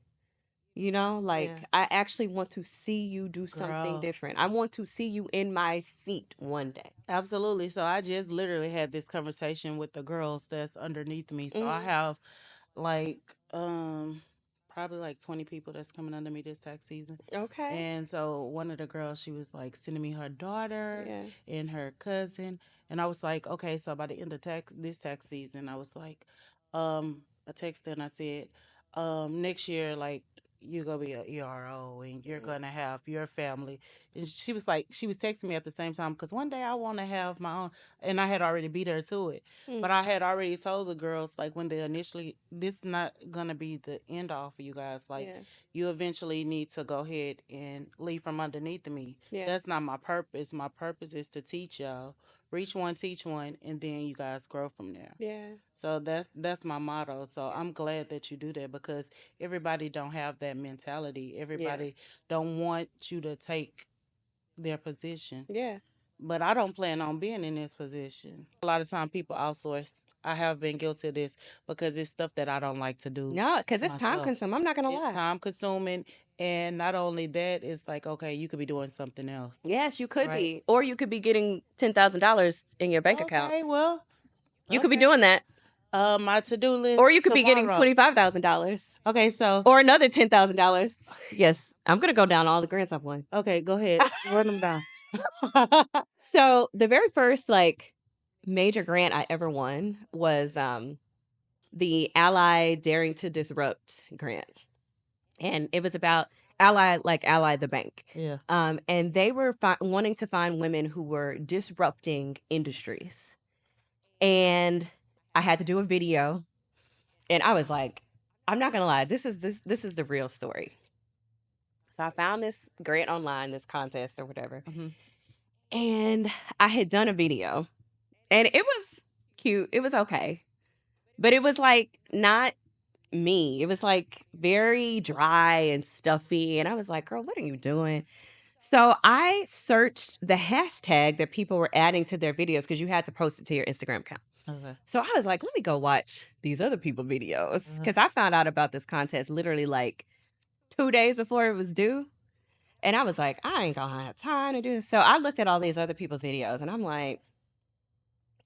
Like Yeah. I actually want to see you do something Girl. different. I want to see you in my seat one day. Absolutely. So I just literally had this conversation with the girls that's underneath me. So I Hmm. have like probably like 20 people that's coming under me this tax season. Okay. And so one of the girls, she was like sending me her daughter Yeah. and her cousin. And I was like, okay, so by the end of this tax season, I was like, I texted and I said, next year, like you're gonna be a ERO and you're Mm. gonna have your family. And she was like, she was texting me at the same time because one day I want to have my own, and I had already beat her to it. Mm. But I had already told the girls like when they initially, this not gonna be the end all for you guys. Like Yeah. you eventually need to go ahead and leave from underneath me. Yeah. That's not my purpose. My purpose is to teach y'all, reach one, teach one, and then you guys grow from there. Yeah. So that's my motto. So I'm glad that you do that because everybody don't have that mentality. Yeah. Everybody don't want you to take their position. Yeah. But I don't plan on being in this position. A lot of time people outsource. I have been guilty of this because it's stuff that I don't like to do No, because it's time myself. consuming. I'm not gonna It's lie. time consuming, and not only that, it's like okay, you could be doing something else, Yes, you could right? be, or you could be getting $10,000 in your bank account. Okay, well, You could be okay. doing that, My to-do list or you could be getting tomorrow. $25,000, Okay, so or another $10,000. Yes, I'm gonna go down all the grants I've won. okay, go ahead, run them down. So the very first like major grant I ever won was the Ally Daring to Disrupt grant, and it was about Ally the bank. Yeah. And they were wanting to find women who were disrupting industries, and I had to do a video, and I was like, I'm not gonna lie, this is the real story. So I found this grant online, this contest or whatever, Mhm. and I had done a video, and it was cute, it was okay, but it was like not me. It was like very dry and stuffy, and I was like, girl, what are you doing? So I searched the hashtag that people were adding to their videos because you had to post it to your Instagram account. Okay. So I was like, let me go watch these other people videos Uh-huh. because I found out about this contest literally like 2 days before it was due. And I was like, I ain't gonna have time to do this. So I looked at all these other people's videos and I'm like,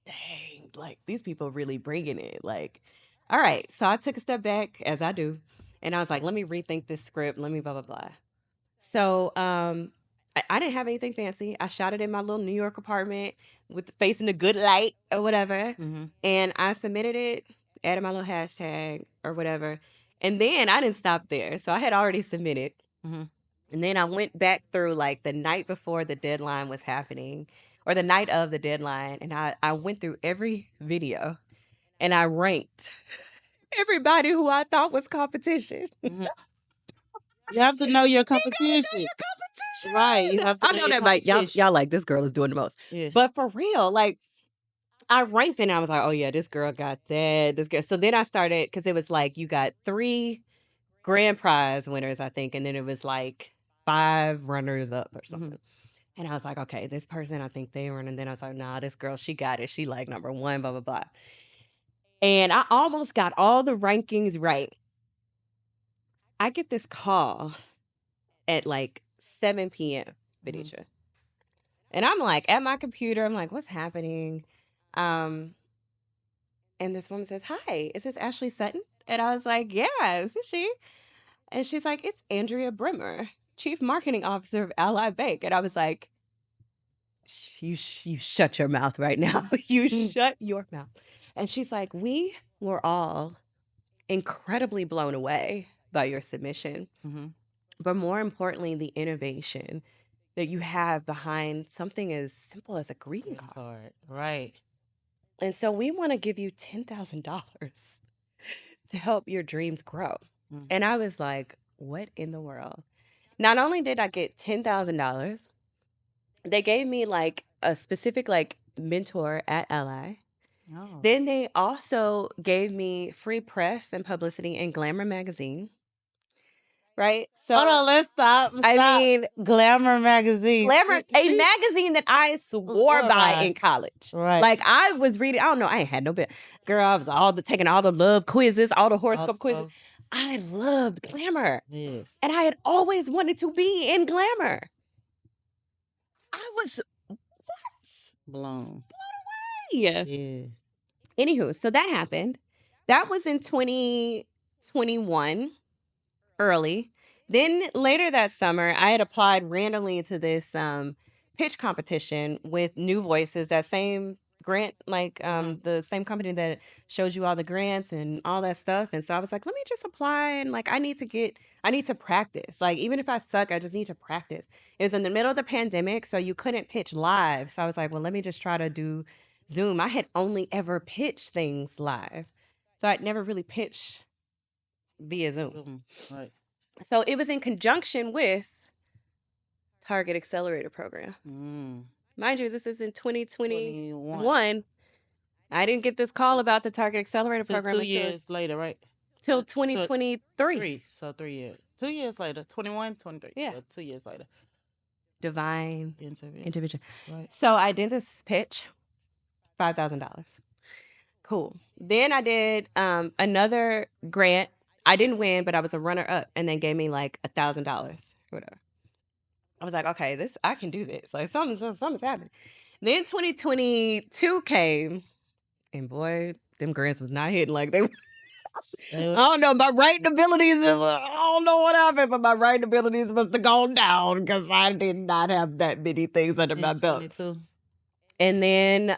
dang, like these people really bringing it. Like, all right. So I took a step back as I do. And I was like, let me rethink this script. Let me blah, blah, blah. So I didn't have anything fancy. I shot it in my little New York apartment with facing a good light or whatever. Mm-hmm. And I submitted it, added my little hashtag or whatever. And then I didn't stop there. So I had already submitted. Mm-hmm. And then I went back through like the night before the deadline was happening or the night of the deadline. And I went through every video and I ranked everybody who I thought was competition. Mm-hmm. You have to know your competition. Competition. Right. You have to I know know your that, like, competition. y'all like this girl is doing the most. Yes. But for real, like, I ranked it and I was like, oh yeah, this girl got that. This girl. So then I started because it was like you got 3 grand prize winners, I think, and then it was like 5 runners up or something. And I was like, okay, this person, I think they won. And then I was like, nah, this girl, she got it. She like number 1, blah, blah, blah. And I almost got all the rankings right. I get this call at like 7 p.m. Benicia. And I'm like at my computer, I'm like, what's happening? And this woman says, hi, is this Ashley Sutton? And I was like, yeah, this is she. And she's like, it's Andrea Brimmer, Chief Marketing Officer of Ally Bank. And I was like, you shut your mouth right now. You shut your mouth. And she's like, we were all incredibly blown away by your submission. Mm-hmm. But more importantly, the innovation that you have behind something as simple as a greeting card. Right. And so we want to give you $10,000 to help your dreams grow. Mm-hmm. And I was like, what in the world? Not only did I get $10,000, they gave me like a specific like mentor at Ally. Oh. Then they also gave me free press and publicity in Glamour magazine. Right? So Hold on, let's stop. I mean, Glamour magazine. Glamour, a magazine that I swore by in college. Right. Like I was reading, I don't know, I ain't had no bit. Girl, I was taking all the love quizzes, all the horoscope quizzes. I loved Glamour. Yes. And I had always wanted to be in Glamour. I was blown away. Yes. Anywho, so that happened. That was in 2021, early. Then later that summer, I had applied randomly to this pitch competition with New Voices, that same grant, like the same company that shows you all the grants and all that stuff. And so I was like, let me just apply and like I need to practice. Like even if I suck, I just need to practice. It was in the middle of the pandemic, so you couldn't pitch live. So I was like, well, let me just try to do Zoom. I had only ever pitched things live. So I'd never really pitched via Zoom. Right. So it was in conjunction with Target Accelerator Program. Mind you, this is in 2021. I didn't get this call about the Target Accelerator Program 2 years later, right? Till 2023. So 3 years. 2 years later. 21, 23. Yeah. So 2 years later. Divine intervention. Right. So I did this pitch, $5,000. Cool. Then I did another grant. I didn't win, but I was a runner up, and they gave me like $1,000 or whatever. I was like, okay, I can do this. Like something's happening. Then 2022 came, and boy, them grants was not hitting like they. I don't know. My writing abilities. I don't know what happened, but my writing abilities must have gone down because I did not have that many things under my belt. 22. And then,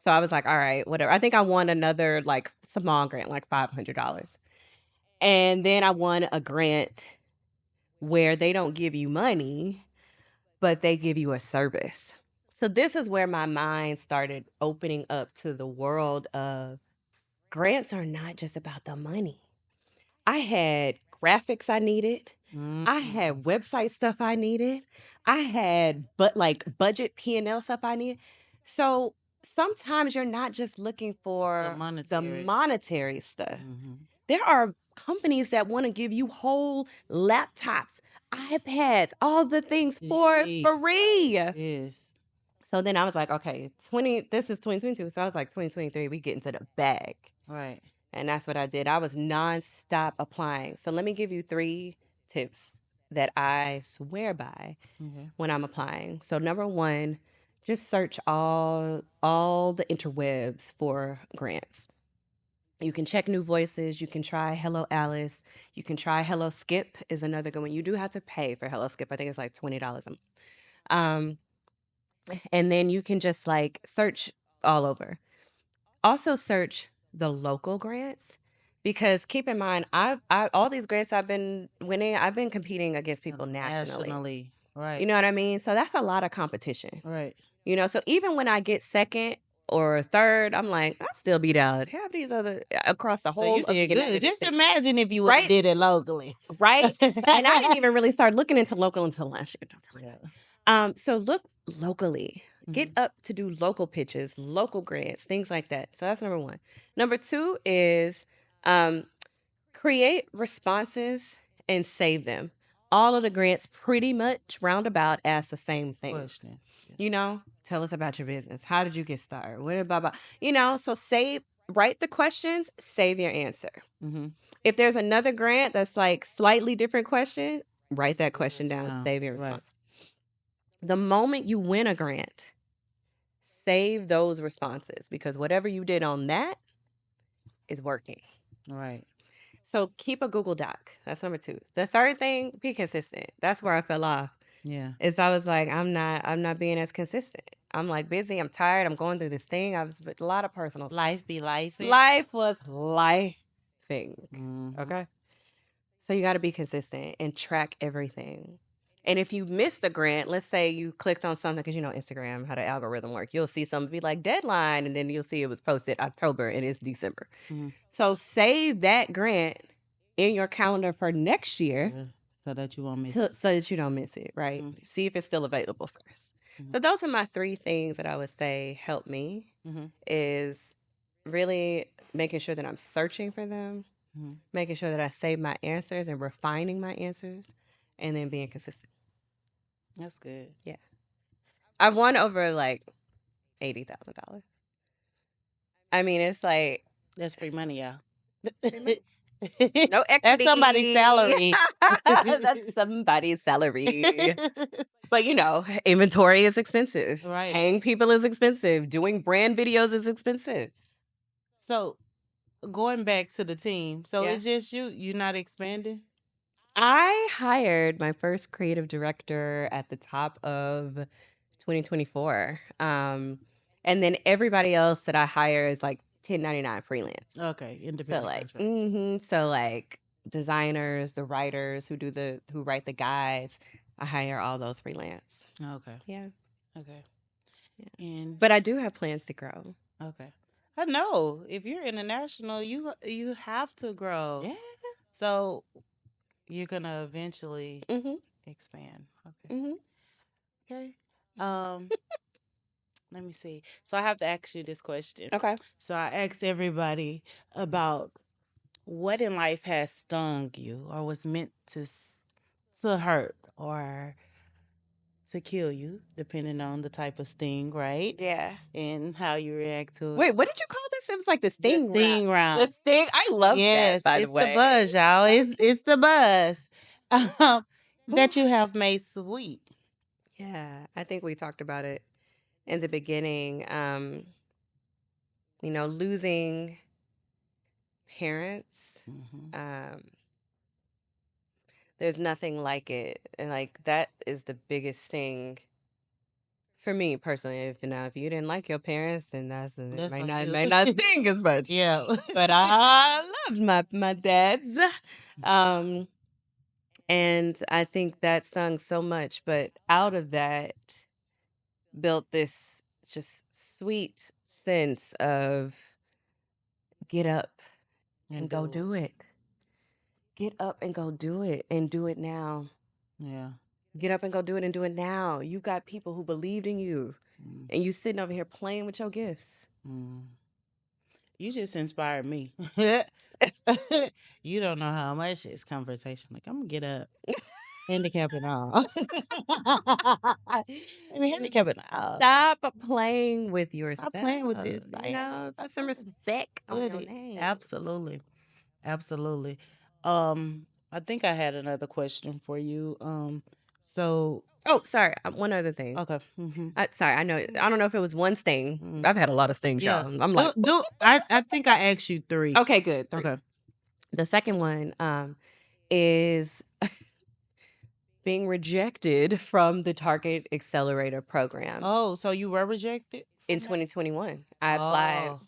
so I was like, all right, whatever. I think I won another like small grant, like $500, and then I won a grant where they don't give you money, but they give you a service. So this is where my mind started opening up to the world of grants are not just about the money. I had graphics I needed. I had website stuff I needed. I had budget P&L stuff I needed. So sometimes you're not just looking for the monetary stuff. There are companies that want to give you whole laptops. iPads, all the things for Gee, free. yes. So then I was like, okay, this is 2022. So I was like, 2023, we get into the bag. Right. And that's what I did. I was nonstop applying. So let me give you 3 tips that I swear by Okay. when I'm applying. So number 1, just search all the interwebs for grants. You can check New Voices. You can try Hello Alice. You can try Hello Skip is another good one. You do have to pay for Hello Skip. I think it's like $20 a month. Um, and then you can just like search all over. Also search the local grants because keep in mind, I all these grants I've been winning, I've been competing against people nationally. Nationally. You Right. know what I mean? So that's a lot of competition. Right. So even when I get second or third, I'm like, I still beat out half these other across the So you whole of the did good. United Just States. imagine if you would have Right? did it locally. Right? And I didn't even really start looking into local until last year. Don't tell Yeah. anybody. So look locally. Get Mhm. up to do local pitches, local grants, things like that. So that's number 1. Number 2 is um, create responses and save them. All of the grants pretty much roundabout ask the same things. Question. Yeah. Tell us about your business. How did you get started? What about, so write the questions, save your answer. Mm-hmm. If there's another grant that's like slightly different question, write that question down, No. save your Right. response. The moment you win a grant, save those responses because whatever you did on that is working. Right. So keep a Google Doc. That's number 2. The third thing, be consistent. That's where I fell off. Yeah. Is I was like, I'm not being as consistent. I'm like busy. I'm tired. I'm going through this thing. I was with a lot of personal stuff. Life be life. Life was lifing. Mm-hmm. Okay. So you got to be consistent and track everything. And if you missed a grant, let's say you clicked on something because Instagram, how the algorithm work. You'll see something be like deadline, and then you'll see it was posted October and it's December. Mm-hmm. So save that grant in your calendar for next year Yeah. So that you won't miss so, it. so that you don't miss it, right? Mm-hmm. See if it's still available 1st. Mhm. So those are my 3 things that I would say help me Mm-hmm. is really making sure that I'm searching for them, Mm-hmm. making sure that I save my answers and refining my answers, and then being consistent. That's good. Yeah. I've won over like $80,000. I mean, it's like That's free money, y'all. free money. No That's somebody's equity. salary. That's somebody's salary. But inventory is expensive. Right. Paying people is expensive. Doing brand videos is expensive. So going back to the team, so Yeah. it's just you. You're not expanding. I hired my first creative director at the top of 2024. And then everybody else that I hire is like 1099 freelance. Okay, So independent like, contractors. so like designers, the writers who write the guides, I hire all those freelance. Okay. Yeah. Okay. Yeah. And But I do have plans to grow. okay, I know if you're international, you have to grow. Yeah. So you're gonna eventually Mm-hmm. expand. Okay. Mm-hmm. Okay. Um. Let me see. So I have to ask you this question. Okay. So I asked everybody about what in life has stung you or was meant to hurt or to kill you, depending on the type of sting, right? Yeah. And how you react to it. Wait, what did you call this? It was like the The sting round. sting The round. sting. I love that, Yes, by the it's the way. buzz, y'all. It's the buzz that you have made sweet. Yeah, I think we talked about it in the beginning. Losing parents. Hmm. Um, there's nothing like it, and like that is the biggest sting for me personally. If you didn't like your parents, then it That's may on not you. may not sting as much. Yeah. But I loved my dads. Um, and I think that stung so much. But out of that, built this just sweet sense of get up and And go do it. do it. Get up and go do it and do it now. Yeah. Get up and go do it and do it now. You got people who believed in you Mm. and you sitting over here playing with your gifts. Mm. You just inspired me. You don't know how much it's conversation. Like I'm gonna get up. Handicap and all. I mean, handicap and all. Stop playing with Stop yourself. playing with this. I You am. know, Stop put some playing with it. respect on Put your it. name. Absolutely. Absolutely. Um, I think I had another question for you. So Oh, sorry. One other thing. okay. Sorry, I know. I don't know if it was one sting. Mhm. I've had a lot of stings, Yeah. y'all. I'm Do like, do I think I asked you three. okay, good. Three. Okay. The second one is being rejected from the Target Accelerator program Oh, so you were rejected in from that? 2021. I applied. Oh.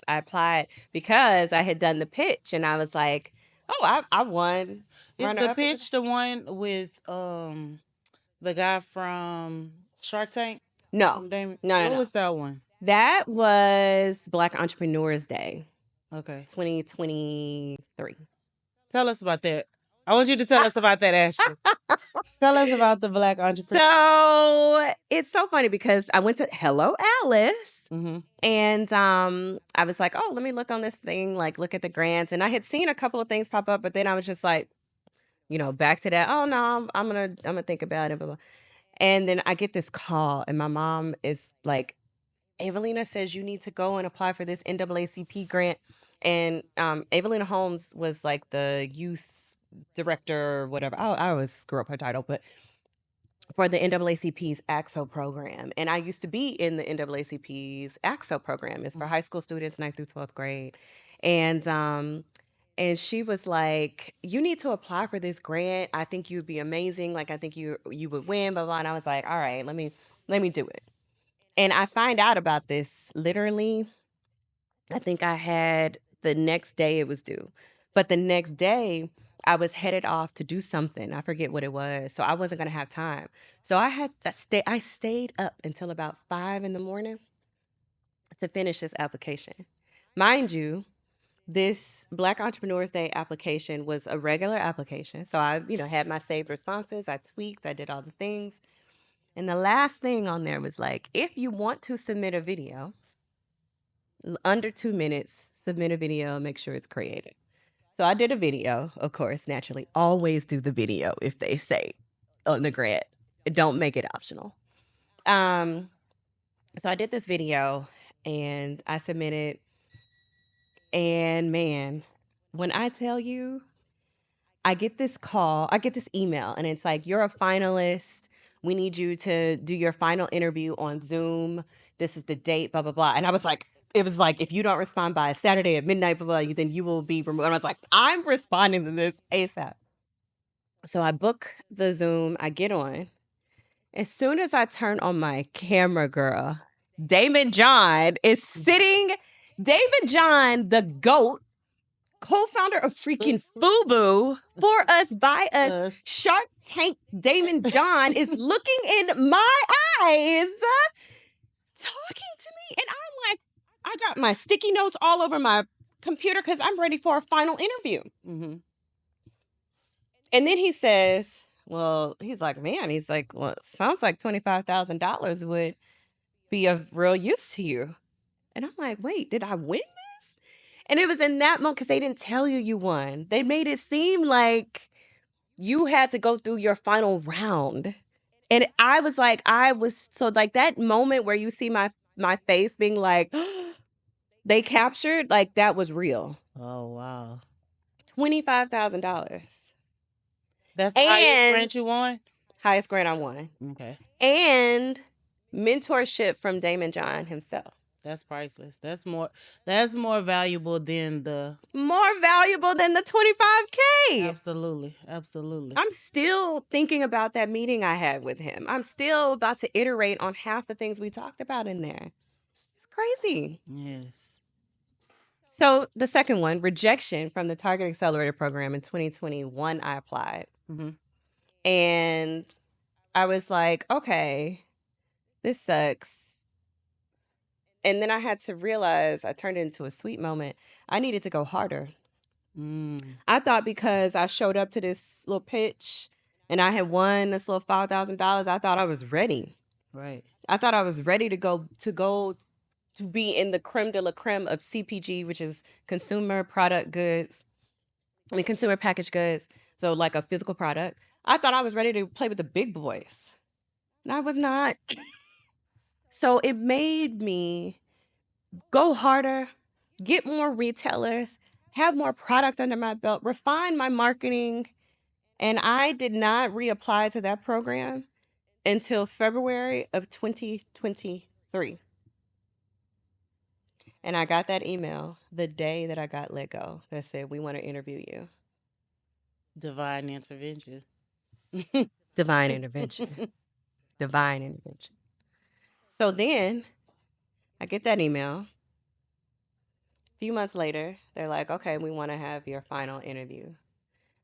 I applied because I had done the pitch, and I was like, "Oh, I won Is runner the up." pitch the one with the guy from Shark Tank? No, Damon? no, no, What no. was that one? That was Black Entrepreneurs Day, Okay. 2023. Tell us about that. I want you to tell us about that, Ashley. Tell us about the Black entrepreneur. So it's so funny because I went to Hello Alice. Mm-hmm. And I was like, oh, let me look on this thing, like look at the grants. And I had seen a couple of things pop up, but then I was just like, back to that. Oh no, I'm gonna think about it. Blah, blah. And then I get this call, and my mom is like, Evelina says you need to go and apply for this NAACP grant. And Evelina Holmes was like the youth director or whatever. I always screw up her title, but for the NAACP's AXO program. And I used to be in the NAACP's AXO program. It's for high school students, 9th through 12th grade. And she was like, you need to apply for this grant. I think you'd be amazing. Like I think you would win, blah, blah. And I was like, all right, let me do it. And I find out about this literally, I think I had the next day it was due. But the next day, I was headed off to do something. I forget what it was. So I wasn't going to have time. So I stayed up until about 5 in the morning to finish this application. Mind you, this Black Entrepreneurs Day application was a regular application. So I, had my saved responses, I tweaked, I did all the things. And the last thing on there was like, if you want to submit a video, under 2 minutes, submit a video, make sure it's created. So I did a video, of course, naturally. Always do the video if they say on the grant. Don't make it optional. So I did this video and I submitted. And man, when I tell you, I get this call, I get this email, and it's like, you're a finalist. We need you to do your final interview on Zoom. This is the date, blah, blah, blah. And I was like, it was like, if you don't respond by Saturday at midnight, blah, blah, then you will be removed. And I was like, I'm responding to this ASAP. So I book the Zoom, I get on. As soon as I turn on my camera, girl, Damon John is sitting. David John, the GOAT, co-founder of freaking FUBU, for us, by us, Shark Tank Damon John is looking in my eyes, talking to me. And I'm like, I got my sticky notes all over my computer because I'm ready for a final interview. Mm-hmm. And then he says, well, he's like, well, it sounds like $25,000 would be of real use to you. And I'm like, wait, did I win this? And it was in that moment because they didn't tell you won. They made it seem like you had to go through your final round. And so like that moment where you see my face being like, they captured, like that was real. Oh wow. $25,000. That's the highest grant you won? Highest grant I won. Okay. And mentorship from Damon John himself. That's priceless. That's more valuable than the 25K. Absolutely. Absolutely. I'm still thinking about that meeting I had with him. I'm still about to iterate on half the things we talked about in there. It's crazy. Yes. So the second one, rejection from the Target Accelerator program in 2021, I applied. Mm-hmm. And I was like, okay, this sucks. And then I had to realize, I turned it into a sweet moment. I needed to go harder. I thought because I showed up to this little pitch and I had won this little $5,000, I thought I was ready. Right. I thought I was ready to go to be in the creme de la creme of CPG, which is consumer packaged goods. So like a physical product. I thought I was ready to play with the big boys, and I was not. So it made me go harder, get more retailers, have more product under my belt, refine my marketing. And I did not reapply to that program until February of 2023. And I got that email the day that I got let go that said, "We want to interview you." Divine intervention. Divine intervention. Divine intervention. So then I get that email. A few months later, they're like, "Okay, we want to have your final interview."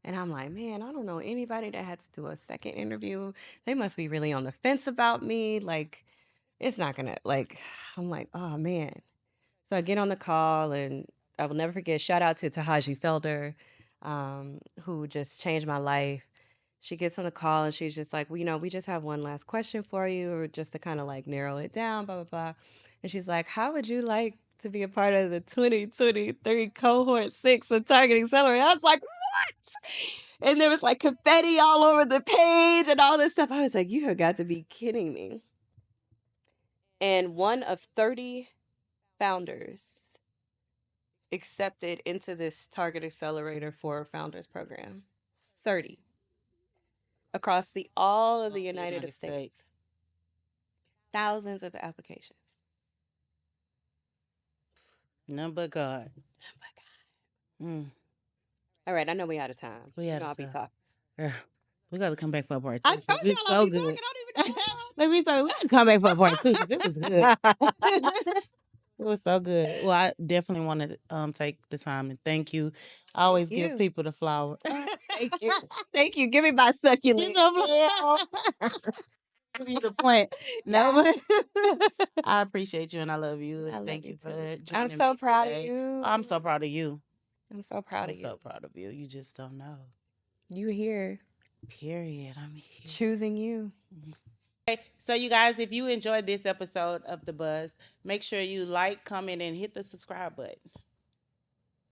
And I'm like, man, I don't know anybody that had to do a second interview. They must be really on the fence about me. Like, it's not gonna, like, I'm like, oh man. So I get on the call, and I will never forget, shout out to Tahaji Felder, who just changed my life. She gets on the call and she's just like, well, we just have one last question for you, or just to kind of like narrow it down, blah, blah, blah. And she's like, how would you like to be a part of the 2023 cohort 6 of Target Accelerator? I was like, what? And there was like confetti all over the page and all this stuff. I was like, you have got to be kidding me. And one of 30 founders accepted into this Target Accelerator for Founders program. 30 across all of the United States. Thousands of applications. None but God. Mm, All right, I know we out of time. we had I'll a be time. talking. Yeah. We got to come back for a part two. I 'Cause told it's y'all I'll so be talking. good. I don't even know. Let me say, we got to come back for a part two because it was good. It was so good. Well, I definitely want to take the time and thank you. I Thank always give you. people the flower. Thank you. Thank you. Give me my succulent. You know, give you the plant. No, but I appreciate you and I love you. I And love thank you you too. for I'm joining so me proud of today. you. I'm so proud of you. I'm so proud I'm of you. so proud of you. You just don't know. You here, Period. I'm here. choosing you. So, you guys, if you enjoyed this episode of The Buzz, make sure you like, comment, and hit the subscribe button.